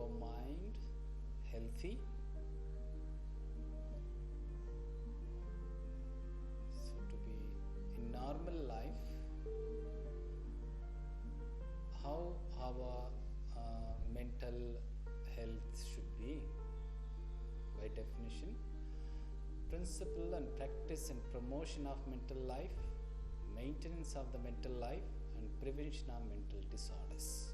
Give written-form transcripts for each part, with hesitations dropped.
our mind healthy. So to be in normal life, how our mental health should be? By definition, principle and practice and promotion of mental life, maintenance of the mental life, and prevention of mental disorders.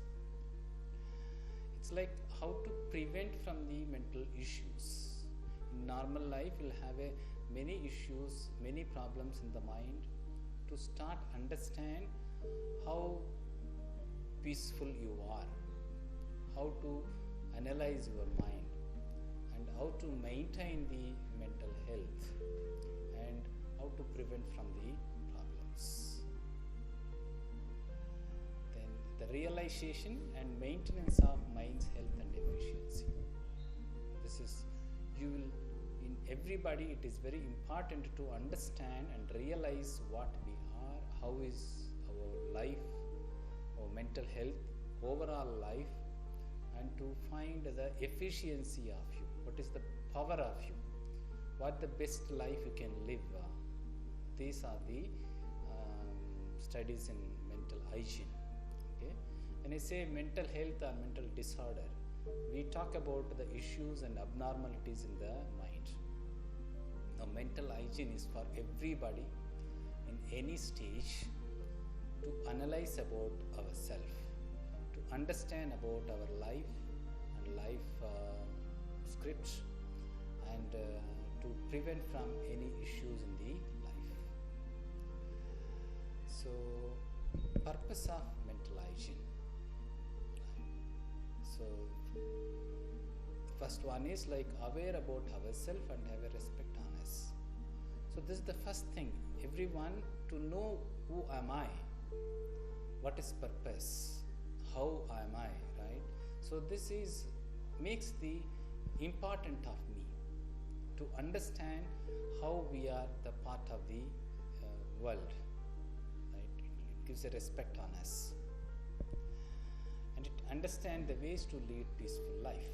It's like how to prevent from the mental issues. In normal life, you'll have many issues, many problems in the mind. To start understand how peaceful you are, how to analyze your mind, and how to maintain the mental health, and how to prevent from the problems. Then the realization and maintenance of mind's health and efficiency. This is, you will, in everybody it is very important to understand and realize what we are, how is our life, our mental health, overall life, and to find the efficiency of you. What is the power of you? What the best life you can live? These are the studies in mental hygiene. Okay? When I say mental health or mental disorder, we talk about the issues and abnormalities in the mind. Now, mental hygiene is for everybody in any stage to analyze about ourselves, to understand about our life and life scripts, and to prevent from any issues in the life. So, purpose of mental hygiene. So, first one is like aware about ourselves and have a respect on us. So this is the first thing. Everyone to know who am I, what is purpose, how am I, right? So this is makes the important of me to understand how we are the part of the world, right? It gives a respect on us, and it understand the ways to lead peaceful life,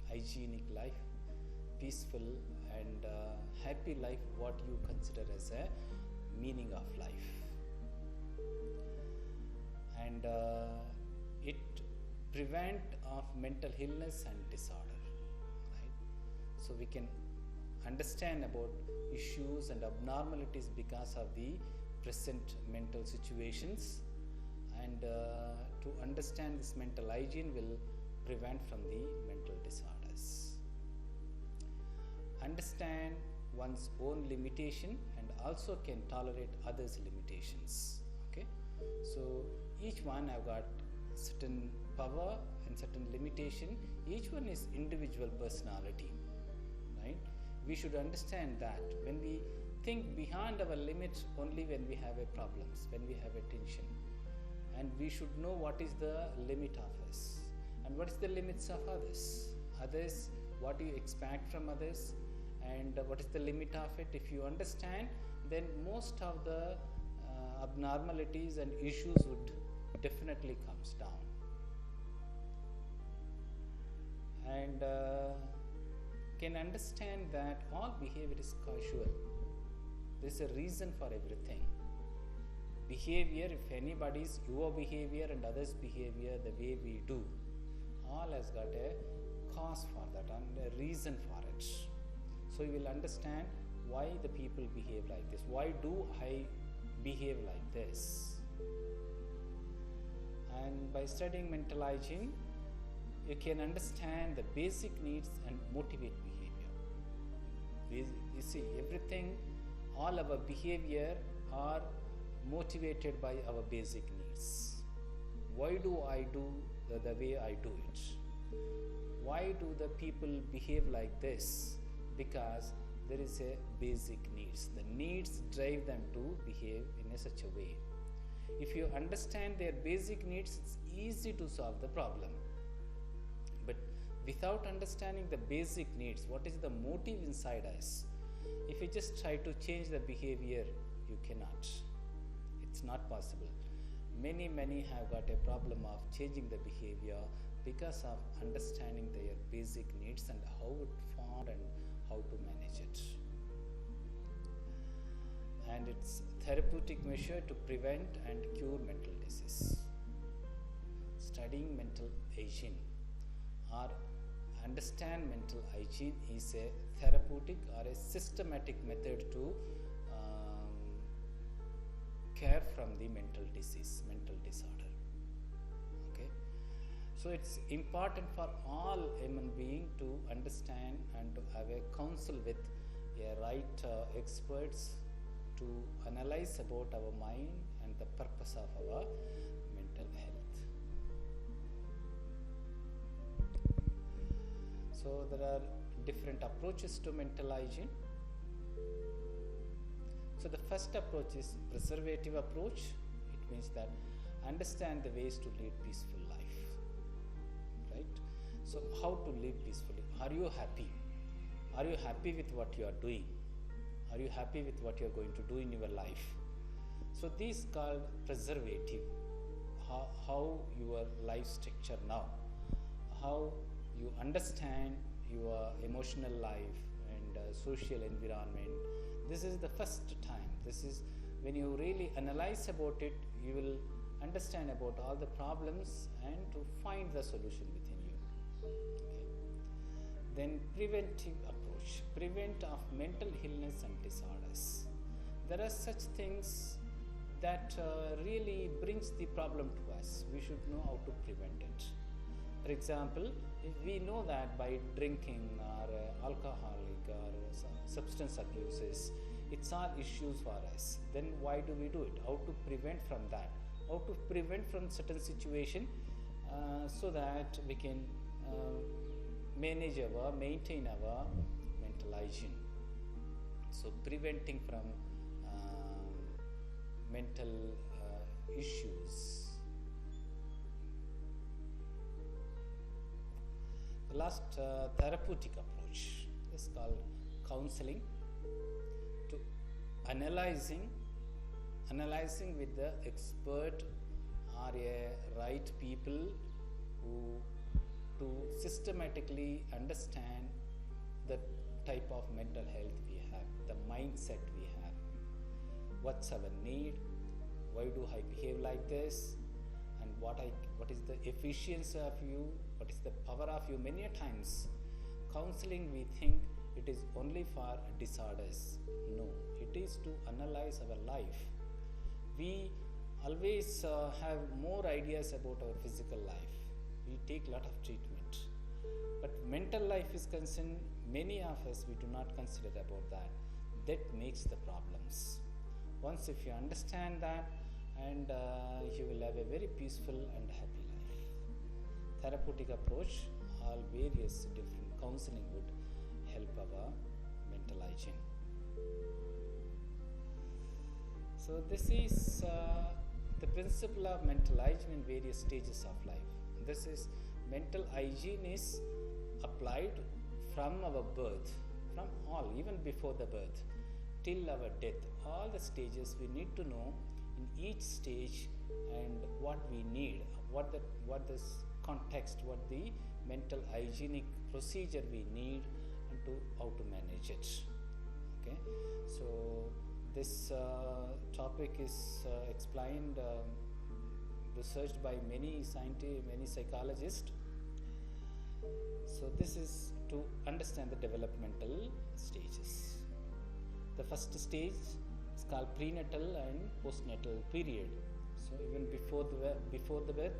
hygienic life, peaceful and happy life, what you consider as a meaning of life. And it prevent of mental illness and disorder, right? So we can understand about issues and abnormalities because of the present mental situations, and to understand this mental hygiene will prevent from the mental disorders. Understand one's own limitation and also can tolerate others' limitations. Okay, so each one have got certain power and certain limitation. Each one is individual personality, right? We should understand that when we think beyond our limits only when we have a problems, when we have a tension, and we should know what is the limit of us and what is the limits of others. Others, what do you expect from others, and what is the limit of it? If you understand, then most of the abnormalities and issues would definitely comes down. And can understand that all behavior is causal. There is a reason for everything. Behavior, if anybody's your behavior and others' behavior, the way we do, all has got a cause for that and a reason for it. So you will understand why the people behave like this. Why do I behave like this? And by studying mental hygiene, you can understand the basic needs and motivate behavior. You see, everything, all our behavior are motivated by our basic needs. Why do I do the way I do it? Why do the people behave like this? Because there is a basic needs. The needs drive them to behave in such a way. If you understand their basic needs, it's easy to solve the problem. But without understanding the basic needs, what is the motive inside us? If you just try to change the behavior, you cannot. It's not possible. Many have got a problem of changing the behavior because of understanding their basic needs and how it formed and how to manage it. And it's therapeutic measure to prevent and cure mental disease. Studying mental hygiene or understand mental hygiene is a therapeutic or a systematic method to care from the mental disease, mental disorder. Okay, so it's important for all human being to understand and to have a counsel with a right experts to analyze about our mind and the purpose of our mental health. So there are different approaches to mental hygiene. So the first approach is preservative approach. It means that understand the ways to lead peaceful life. Right? So how to live peacefully? Are you happy? Are you happy with what you are doing? Are you happy with what you are going to do in your life? So this called preservative. How your life structure now, how you understand your emotional life and social environment. This is the first time. This is when you really analyze about it, you will understand about all the problems and to find the solution within you. Okay. Then preventive approach, prevent of mental illness and disorders. There are such things that really brings the problem to us. We should know how to prevent it. For example, if we know that by drinking or alcoholic or substance abuses, it's all issues for us, then why do we do it? How to prevent from that? How to prevent from certain situation so that we can maintain our mental hygiene. So preventing from mental issues. The last therapeutic approach is called counseling, to analyzing with the expert or a right people who to systematically understand the type of mental health we have, the mindset we have, what's our need, why do I behave like this, and what is the efficiency of you, what is the power of you. Many times counseling we think it is only for disorders. No, it is to analyze our life. We always have more ideas about our physical life. We take a lot of treatment, but mental life is concerned, many of us we do not consider about that. That makes the problems. Once if you understand that, and you will have a very peaceful and happy life. Therapeutic approach, all various different counseling would help our mental hygiene. So this is the principle of mental hygiene in various stages of life. This is mental hygiene is applied from our birth, from all, even before the birth, till our death. All the stages we need to know in each stage and what we need, what this context, what the mental hygienic procedure we need, and to how to manage it. Okay, so this topic is explained, researched by many scientists, many psychologists. So this is to understand the developmental stages. The first stage is called prenatal and postnatal period. So even before the birth,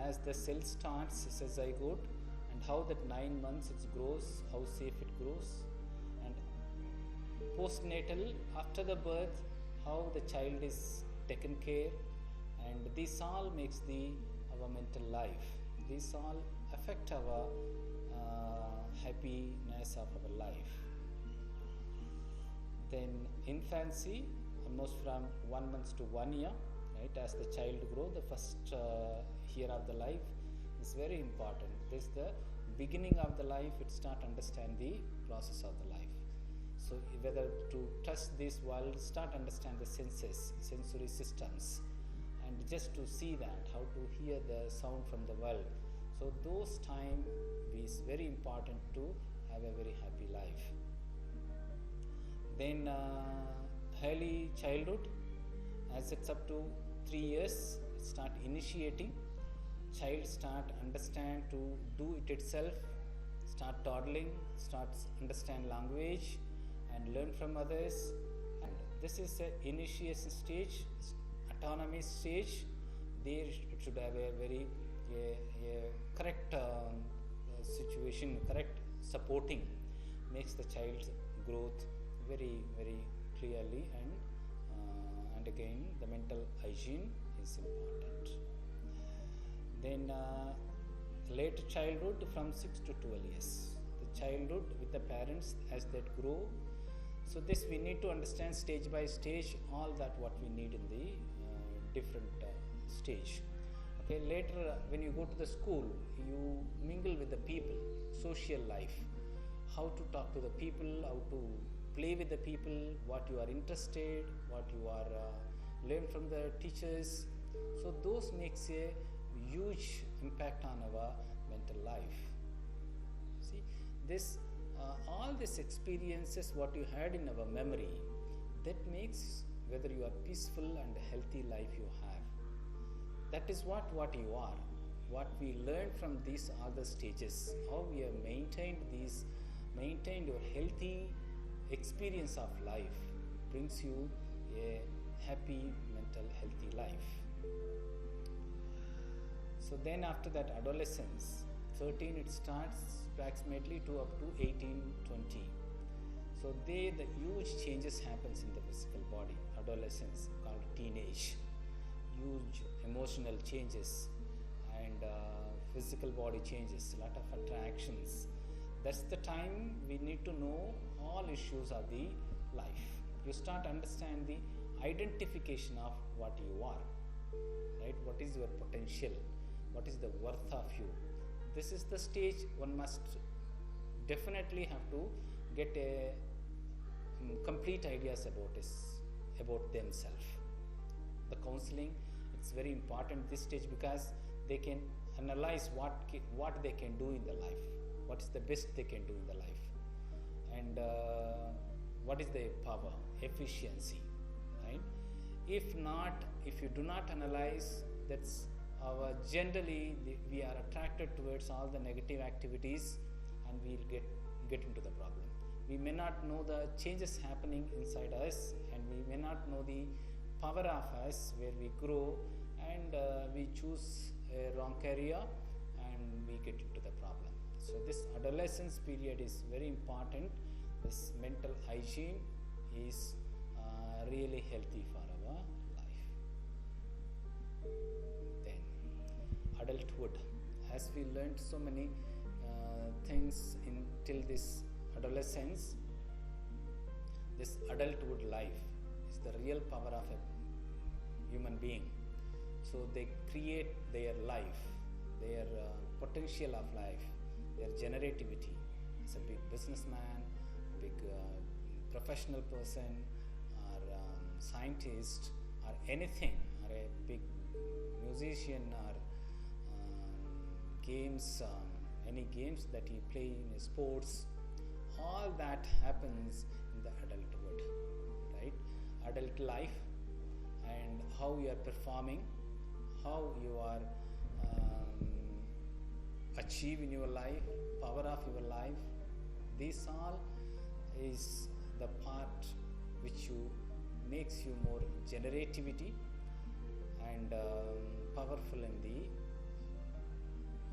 as the cell starts as a zygote, and how that 9 months it grows, how safe it grows, and postnatal, after the birth, how the child is taken care, and this all makes our mental life. These all affect our happiness of our life. Then infancy, almost from 1 month to 1 year, right? As the child grows, the first year of the life is very important. This is the beginning of the life. It start understand the process of the life. So whether to touch this world, start understand the senses, sensory systems, and just to see that, how to hear the sound from the world. So those time is very important to have a very happy life. Then early childhood, as it's up to 3 years, start initiating. Child start understand to do it itself, start toddling, starts understand language and learn from others. And this is a initiation stage, autonomy stage. There it should have a very correct situation, correct supporting makes the child's growth very clearly, and again the mental hygiene is important. Then late childhood from 6 to 12 years, the childhood with the parents as they grow. So this we need to understand stage by stage all that what we need in the different stage. Okay, later when you go to the school, you mingle with the people, social life, how to talk to the people, how to play with the people, what you are interested, what you are learn from the teachers. So those makes a huge impact on our mental life. See, this all these experiences what you had in our memory, that makes whether you are peaceful and healthy life you have. That is what you are. What we learn from these other stages, how we have maintained your healthy experience of life, brings you a happy mental healthy life. So then after that adolescence, 13 it starts approximately to up to 18, 20. So the huge changes happens in the physical body. Adolescence called teenage, huge emotional changes and physical body changes, lot of attractions. That's the time we need to know all issues of the life. You start understand the identification of what you are, right? What is your potential? What is the worth of you? This is the stage one must definitely have to get a complete ideas about themselves. The counseling, it's very important this stage because they can analyze what they can do in the life, what is the best they can do in the life, and what is their power, efficiency, right? If you do not analyze, that's generally we are attracted towards all the negative activities and we'll get into the problem. We may not know the changes happening inside us, and we may not know the power of us where we grow, and we choose a wrong career and we get into the problem. So this adolescence period is very important. This mental hygiene is really healthy for our life. Then adulthood, as we learned so many things till this adolescence, this adulthood life is the real power of a human being. So they create their life, their potential of life, their generativity. As a big businessman, big professional person, or scientist, or anything, or a big musician, or games, any games that you play in sports, all that happens in the adulthood, right? Adult life, and how you are performing, how you are achieve in your life, power of your life. This all is the part which makes you more generativity and powerful in the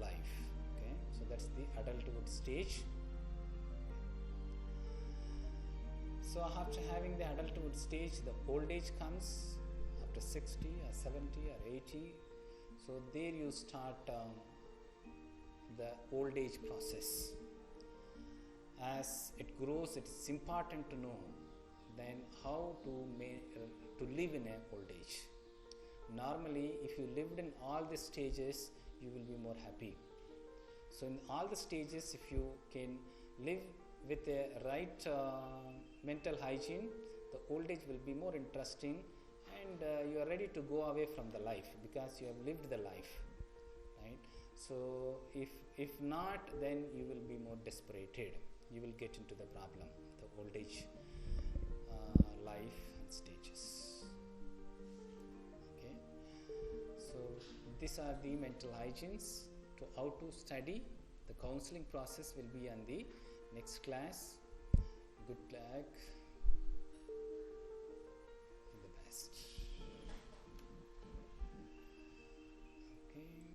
life. Okay, so that's the adulthood stage. So after having the adulthood stage, the old age comes after 60 or 70 or 80. So there you start the old age process. As it grows, it's important to know then how to live in an old age. Normally, if you lived in all the stages, you will be more happy. So in all the stages, if you can live with a right mental hygiene, the old age will be more interesting, and you are ready to go away from the life because you have lived the life, right? So if not, then you will be more desperated. You will get into the problem, the old age life and stages. Okay, so these are the mental hygienes. To how to study, the counseling process will be on the next class. Good luck.